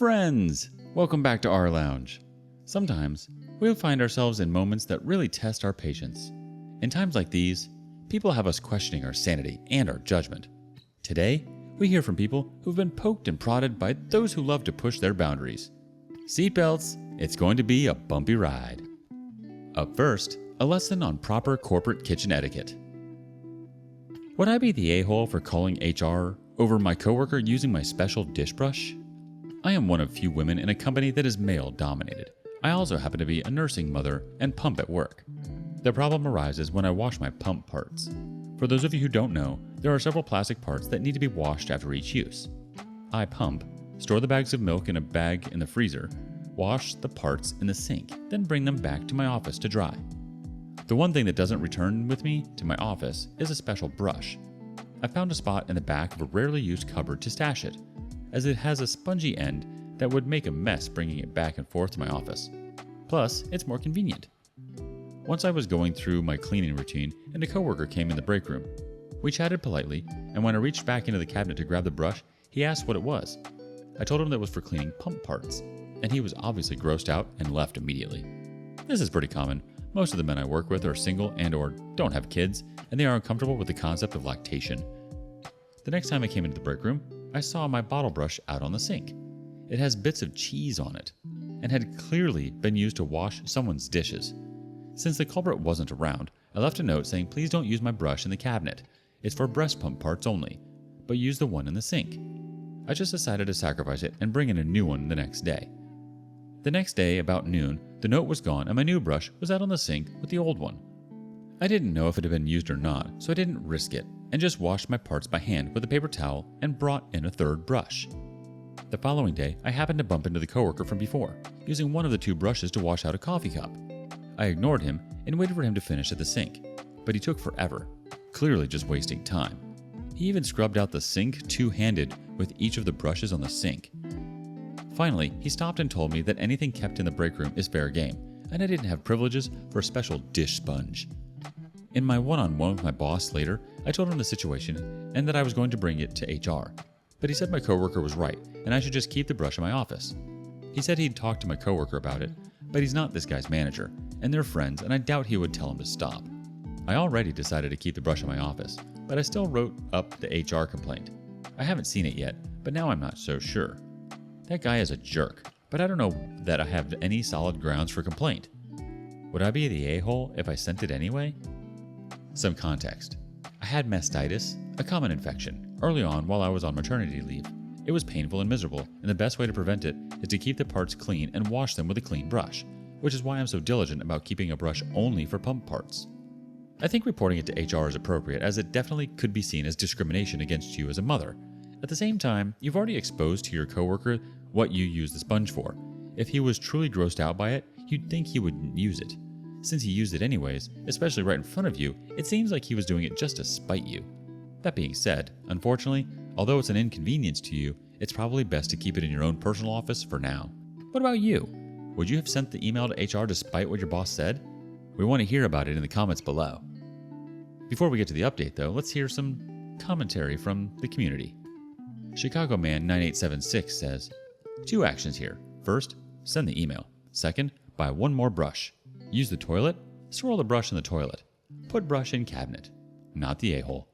Friends, welcome back to rLounge. Sometimes we'll find ourselves in moments that really test our patience. In times like these, people have us questioning our sanity and our judgment. Today, we hear from people who've been poked and prodded by those who love to push their boundaries. Seatbelts, it's going to be a bumpy ride. Up first, a lesson on proper corporate kitchen etiquette. Would I be the a-hole for calling HR over my coworker using my special dish brush? I am one of few women in a company that is male-dominated. I also happen to be a nursing mother and pump at work. The problem arises when I wash my pump parts. For those of you who don't know, there are several plastic parts that need to be washed after each use. I pump, store the bags of milk in a bag in the freezer, wash the parts in the sink, then bring them back to my office to dry. The one thing that doesn't return with me to my office is a special brush. I found a spot in the back of a rarely used cupboard to stash it, as it has a spongy end that would make a mess bringing it back and forth to my office. Plus, it's more convenient. Once I was going through my cleaning routine and a coworker came in the break room. We chatted politely, and when I reached back into the cabinet to grab the brush, he asked what it was. I told him that it was for cleaning pump parts, and he was obviously grossed out and left immediately. This is pretty common. Most of the men I work with are single and/or don't have kids, and they are uncomfortable with the concept of lactation. The next time I came into the break room, I saw my bottle brush out on the sink. It has bits of cheese on it, and had clearly been used to wash someone's dishes. Since the culprit wasn't around, I left a note saying please don't use my brush in the cabinet. It's for breast pump parts only, but use the one in the sink. I just decided to sacrifice it and bring in a new one the next day. The next day, about noon, the note was gone and my new brush was out on the sink with the old one. I didn't know if it had been used or not, so I didn't risk it, and just washed my parts by hand with a paper towel and brought in a third brush. The following day, I happened to bump into the coworker from before, using one of the two brushes to wash out a coffee cup. I ignored him and waited for him to finish at the sink, but he took forever, clearly just wasting time. He even scrubbed out the sink two-handed with each of the brushes on the sink. Finally, he stopped and told me that anything kept in the break room is fair game, and I didn't have privileges for a special dish sponge. In my one-on-one with my boss later, I told him the situation and that I was going to bring it to HR. But he said my coworker was right and I should just keep the brush in my office. He said he'd talked to my coworker about it, but he's not this guy's manager, and they're friends and I doubt he would tell him to stop. I already decided to keep the brush in my office, but I still wrote up the HR complaint. I haven't seen it yet, but now I'm not so sure. That guy is a jerk, but I don't know that I have any solid grounds for complaint. Would I be the a-hole if I sent it anyway? Some context. I had mastitis, a common infection, early on while I was on maternity leave. It was painful and miserable, and the best way to prevent it is to keep the parts clean and wash them with a clean brush, which is why I'm so diligent about keeping a brush only for pump parts. I think reporting it to HR is appropriate, as it definitely could be seen as discrimination against you as a mother. At the same time, you've already exposed to your coworker what you use the sponge for. If he was truly grossed out by it, you'd think he wouldn't use it. Since he used it anyways, especially right in front of you, it seems like he was doing it just to spite you. That being said, unfortunately, although it's an inconvenience to you, it's probably best to keep it in your own personal office for now. What about you? Would you have sent the email to HR despite what your boss said? We want to hear about it in the comments below. Before we get to the update though, let's hear some commentary from the community. Chicago Man 9876 says, 2 actions here. First, send the email. Second, buy one more brush. Use the toilet, swirl the brush in the toilet. Put brush in cabinet. Not the a-hole.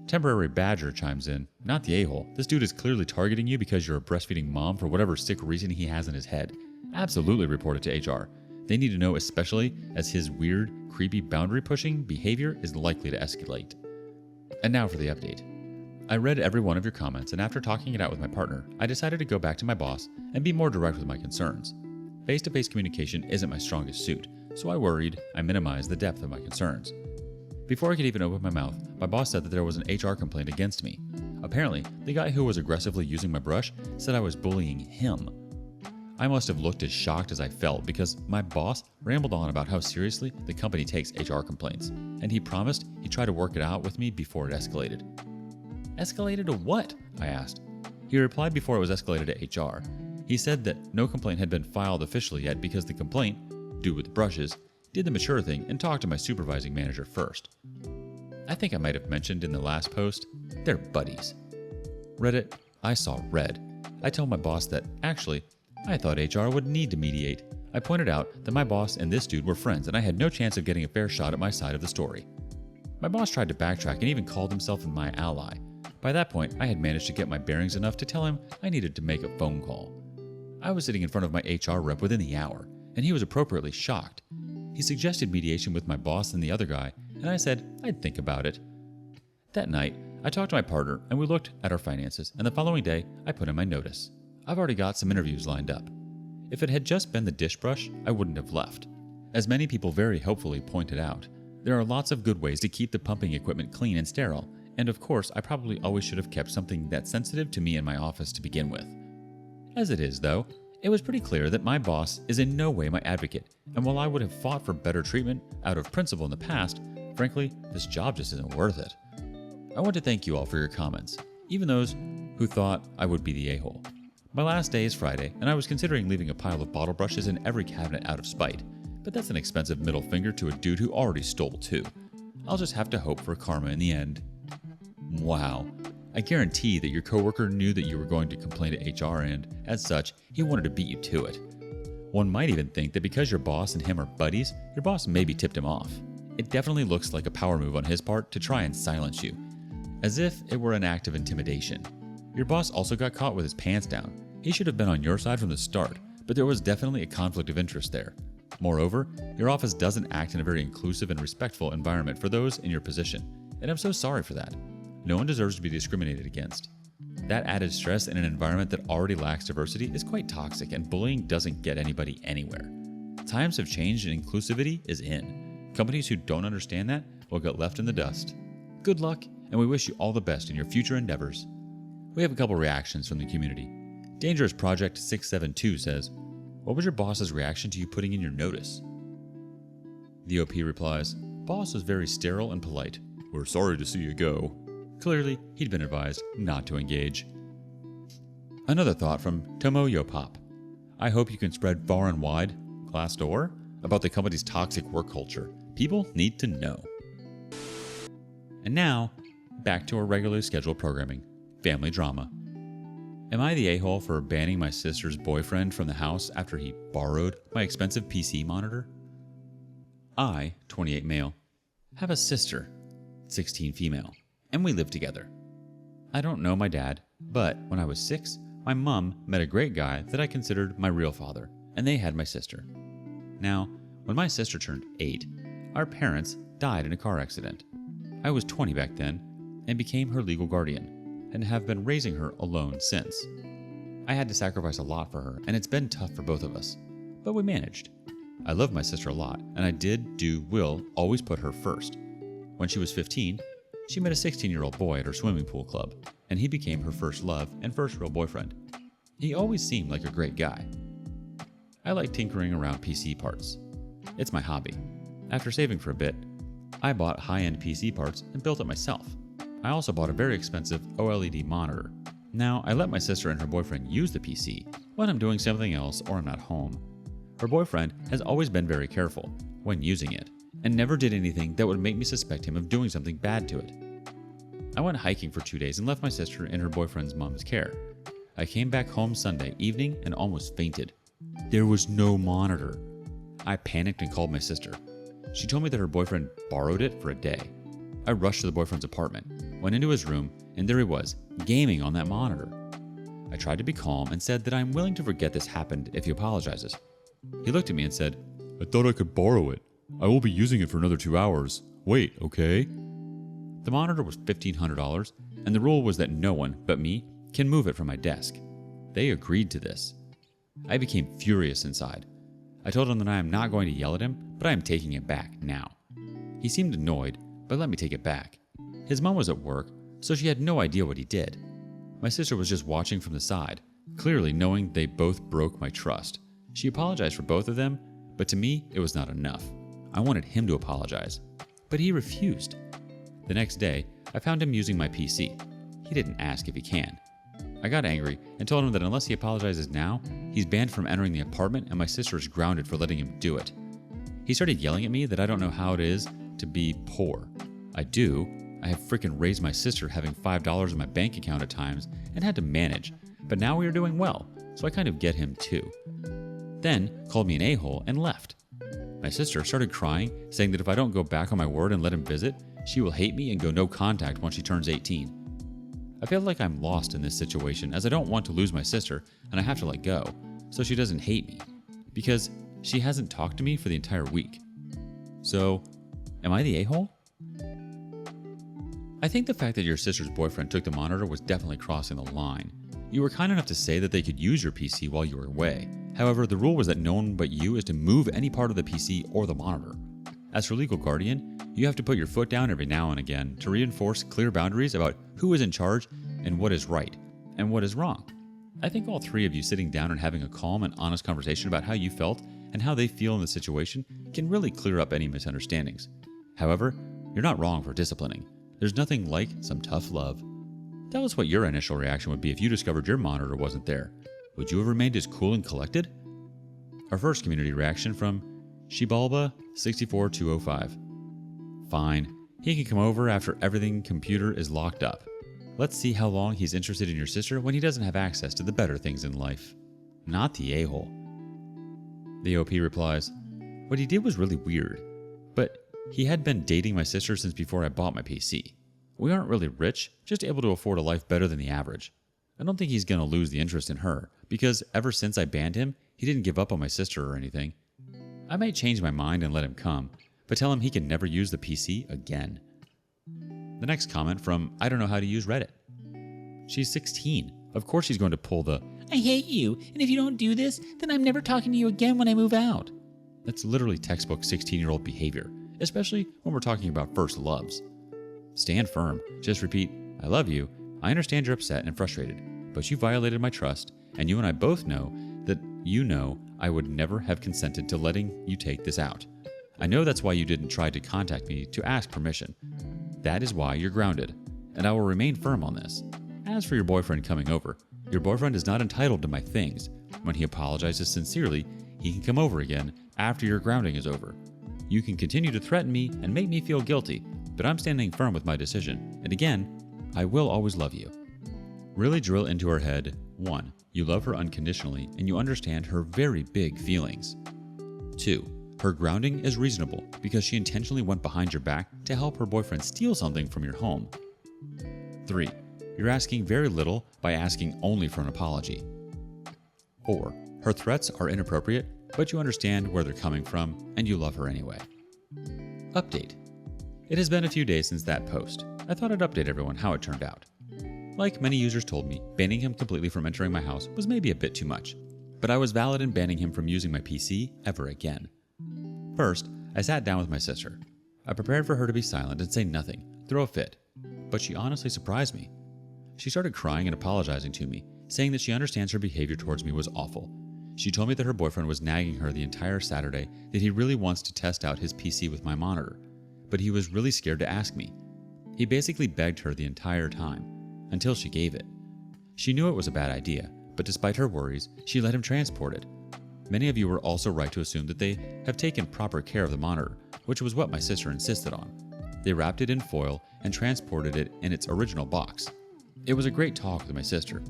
Temporary Badger chimes in, not the a-hole. This dude is clearly targeting you because you're a breastfeeding mom for whatever sick reason he has in his head. Absolutely report it to HR. They need to know, especially as his weird, creepy boundary-pushing behavior is likely to escalate. And now for the update. I read every one of your comments, and after talking it out with my partner, I decided to go back to my boss and be more direct with my concerns. Face-to-face communication isn't my strongest suit, so I worried I minimized the depth of my concerns. Before I could even open my mouth, my boss said that there was an HR complaint against me. Apparently, the guy who was aggressively using my brush said I was bullying him. I must have looked as shocked as I felt because my boss rambled on about how seriously the company takes HR complaints, and he promised he'd try to work it out with me before it escalated. Escalated to what? I asked. He replied before it was escalated to HR. He said that no complaint had been filed officially yet because the complaint, due with the brushes, did the mature thing and talked to my supervising manager first. I think I might have mentioned in the last post, they're buddies. Reddit, I saw red. I told my boss that, actually, I thought HR would need to mediate. I pointed out that my boss and this dude were friends and I had no chance of getting a fair shot at my side of the story. My boss tried to backtrack and even called himself my ally. By that point, I had managed to get my bearings enough to tell him I needed to make a phone call. I was sitting in front of my HR rep within the hour, and he was appropriately shocked. He suggested mediation with my boss and the other guy, and I said I'd think about it. That night, I talked to my partner and we looked at our finances, and the following day, I put in my notice. I've already got some interviews lined up. If it had just been the dish brush, I wouldn't have left. As many people very helpfully pointed out, there are lots of good ways to keep the pumping equipment clean and sterile, and of course, I probably always should have kept something that sensitive to me in my office to begin with. As it is, though, it was pretty clear that my boss is in no way my advocate, and while I would have fought for better treatment out of principle in the past, frankly, this job just isn't worth it. I want to thank you all for your comments, even those who thought I would be the a-hole. My last day is Friday, and I was considering leaving a pile of bottle brushes in every cabinet out of spite, but that's an expensive middle finger to a dude who already stole two. I'll just have to hope for karma in the end. Wow. I guarantee that your coworker knew that you were going to complain to HR and, as such, he wanted to beat you to it. One might even think that because your boss and him are buddies, your boss maybe tipped him off. It definitely looks like a power move on his part to try and silence you, as if it were an act of intimidation. Your boss also got caught with his pants down. He should have been on your side from the start, but there was definitely a conflict of interest there. Moreover, your office doesn't act in a very inclusive and respectful environment for those in your position, and I'm so sorry for that. No one deserves to be discriminated against. That added stress in an environment that already lacks diversity is quite toxic, and bullying doesn't get anybody anywhere. Times have changed and inclusivity is in. Companies who don't understand that will get left in the dust. Good luck, and we wish you all the best in your future endeavors. We have a couple reactions from the community. Dangerous Project 672 says, "What was your boss's reaction to you putting in your notice?" The OP replies, "Boss was very sterile and polite. We're sorry to see you go." Clearly, he'd been advised not to engage. Another thought from Tomo Yopop. "I hope you can spread far and wide, Glassdoor, about the company's toxic work culture. People need to know." And now, back to our regularly scheduled programming, family drama. Am I the a-hole for banning my sister's boyfriend from the house after he borrowed my expensive PC monitor? I, 28 male, have a sister, 16 female, and we live together. I don't know my dad, but when I was 6, my mom met a great guy that I considered my real father, and they had my sister. Now, when my sister turned 8, our parents died in a car accident. I was 20 back then and became her legal guardian, and have been raising her alone since. I had to sacrifice a lot for her, and it's been tough for both of us, but we managed. I love my sister a lot, and I will always put her first. When she was 15, she met a 16-year-old boy at her swimming pool club, and he became her first love and first real boyfriend. He always seemed like a great guy. I like tinkering around PC parts. It's my hobby. After saving for a bit, I bought high-end PC parts and built it myself. I also bought a very expensive OLED monitor. Now, I let my sister and her boyfriend use the PC when I'm doing something else or I'm not home. Her boyfriend has always been very careful when using it, and never did anything that would make me suspect him of doing something bad to it. I went hiking for 2 days and left my sister in her boyfriend's mom's care. I came back home Sunday evening and almost fainted. There was no monitor. I panicked and called my sister. She told me that her boyfriend borrowed it for a day. I rushed to the boyfriend's apartment, went into his room, and there he was, gaming on that monitor. I tried to be calm and said that I'm willing to forget this happened if he apologizes. He looked at me and said, "I thought I could borrow it. I will be using it for another 2 hours. Wait, okay?" The monitor was $1,500, and the rule was that no one but me can move it from my desk. They agreed to this. I became furious inside. I told him that I am not going to yell at him, but I am taking it back now. He seemed annoyed, but let me take it back. His mom was at work, so she had no idea what he did. My sister was just watching from the side, clearly knowing they both broke my trust. She apologized for both of them, but to me, it was not enough. I wanted him to apologize, but he refused. The next day, I found him using my PC. He didn't ask if he can. I got angry and told him that unless he apologizes now, he's banned from entering the apartment and my sister is grounded for letting him do it. He started yelling at me that I don't know how it is to be poor. I do. I have freaking raised my sister having $5 in my bank account at times and had to manage, but now we are doing well, so I kind of get him too. Then called me an a-hole and left. My sister started crying, saying that if I don't go back on my word and let him visit, she will hate me and go no contact once she turns 18. I feel like I'm lost in this situation as I don't want to lose my sister and I have to let go, so she doesn't hate me, because she hasn't talked to me for the entire week. So, am I the a-hole? I think the fact that your sister's boyfriend took the monitor was definitely crossing the line. You were kind enough to say that they could use your PC while you were away. However, the rule was that no one but you is to move any part of the PC or the monitor. As for legal guardian, you have to put your foot down every now and again to reinforce clear boundaries about who is in charge and what is right and what is wrong. I think all three of you sitting down and having a calm and honest conversation about how you felt and how they feel in the situation can really clear up any misunderstandings. However, you're not wrong for disciplining. There's nothing like some tough love. Tell us what your initial reaction would be if you discovered your monitor wasn't there. Would you have remained as cool and collected? Our first community reaction from Shibalba64205. Fine, he can come over after everything computer is locked up. Let's see how long he's interested in your sister when he doesn't have access to the better things in life. Not the a-hole. The OP replies, what he did was really weird, but he had been dating my sister since before I bought my PC. We aren't really rich, just able to afford a life better than the average. I don't think he's going to lose the interest in her, because ever since I banned him, he didn't give up on my sister or anything. I might change my mind and let him come, but tell him he can never use the PC again. The next comment from I don't know how to use Reddit. She's 16. Of course she's going to pull the I hate you, and if you don't do this, then I'm never talking to you again when I move out. That's literally textbook 16-year-old behavior, especially when we're talking about first loves. Stand firm. Just repeat, I love you. I understand you're upset and frustrated, but you violated my trust, and you and I both know that you know I would never have consented to letting you take this out. I know that's why you didn't try to contact me to ask permission. That is why you're grounded, and I will remain firm on this. As for your boyfriend coming over, your boyfriend is not entitled to my things. When he apologizes sincerely, he can come over again after your grounding is over. You can continue to threaten me and make me feel guilty, but I'm standing firm with my decision, and again, I will always love you. Really drill into her head, 1. You love her unconditionally and you understand her very big feelings. 2. Her grounding is reasonable because she intentionally went behind your back to help her boyfriend steal something from your home. 3. You're asking very little by asking only for an apology. 4. Her threats are inappropriate, but you understand where they're coming from and you love her anyway. Update. It has been a few days since that post. I thought I'd update everyone how it turned out. Like many users told me, banning him completely from entering my house was maybe a bit too much, but I was valid in banning him from using my PC ever again. First, I sat down with my sister. I prepared for her to be silent and say nothing, throw a fit, but she honestly surprised me. She started crying and apologizing to me, saying that she understands her behavior towards me was awful. She told me that her boyfriend was nagging her the entire Saturday that he really wants to test out his PC with my monitor, but he was really scared to ask me. He basically begged her the entire time, until she gave it. She knew it was a bad idea, but despite her worries, she let him transport it. Many of you were also right to assume that they have taken proper care of the monitor, which was what my sister insisted on. They wrapped it in foil and transported it in its original box. It was a great talk with my sister.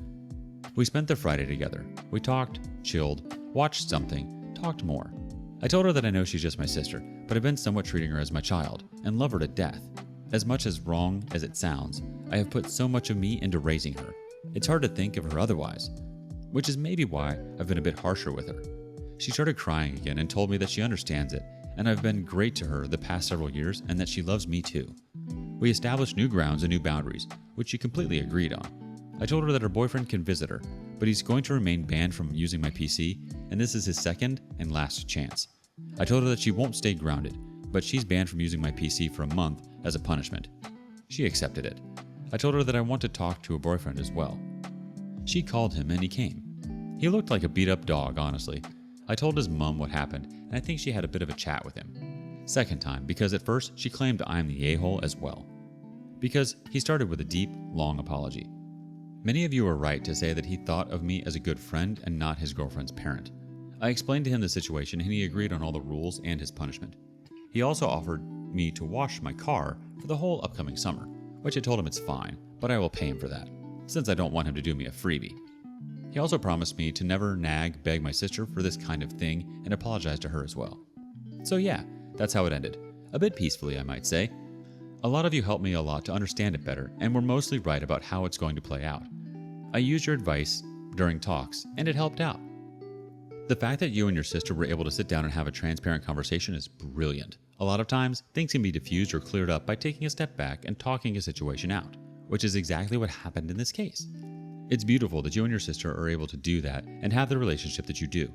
We spent the Friday together. We talked, chilled, watched something, talked more. I told her that I know she's just my sister, but I've been somewhat treating her as my child and love her to death. As much as wrong as it sounds, I have put so much of me into raising her. It's hard to think of her otherwise, which is maybe why I've been a bit harsher with her. She started crying again and told me that she understands it, and I've been great to her the past several years and that she loves me too. We established new grounds and new boundaries, which she completely agreed on. I told her that her boyfriend can visit her, but he's going to remain banned from using my PC, and this is his second and last chance. I told her that she won't stay grounded, but she's banned from using my PC for a month as a punishment. She accepted it. I told her that I want to talk to her boyfriend as well. She called him and he came. He looked like a beat-up dog, honestly. I told his mom what happened, and I think she had a bit of a chat with him. Second time, because at first she claimed I'm the a-hole as well. Because he started with a deep, long apology. Many of you are right to say that he thought of me as a good friend and not his girlfriend's parent. I explained to him the situation and he agreed on all the rules and his punishment. He also offered me to wash my car for the whole upcoming summer, which I told him it's fine, but I will pay him for that, since I don't want him to do me a freebie. He also promised me to never beg my sister for this kind of thing and apologize to her as well. So yeah, that's how it ended. A bit peacefully, I might say. A lot of you helped me a lot to understand it better and were mostly right about how it's going to play out. I used your advice during talks and it helped out. The fact that you and your sister were able to sit down and have a transparent conversation is brilliant. A lot of times, things can be diffused or cleared up by taking a step back and talking a situation out, which is exactly what happened in this case. It's beautiful that you and your sister are able to do that and have the relationship that you do.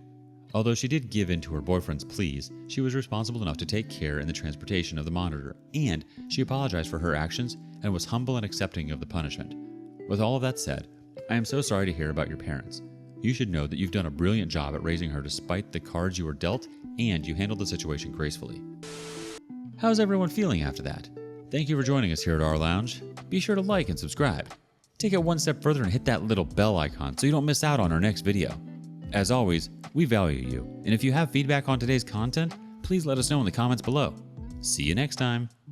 Although she did give in to her boyfriend's pleas, she was responsible enough to take care in the transportation of the monitor, and she apologized for her actions and was humble and accepting of the punishment. With all of that said, I am so sorry to hear about your parents. You should know that you've done a brilliant job at raising her despite the cards you were dealt, and you handled the situation gracefully. How's everyone feeling after that? Thank you for joining us here at rLounge. Be sure to like and subscribe. Take it one step further and hit that little bell icon so you don't miss out on our next video. As always, we value you, and if you have feedback on today's content, please let us know in the comments below. See you next time.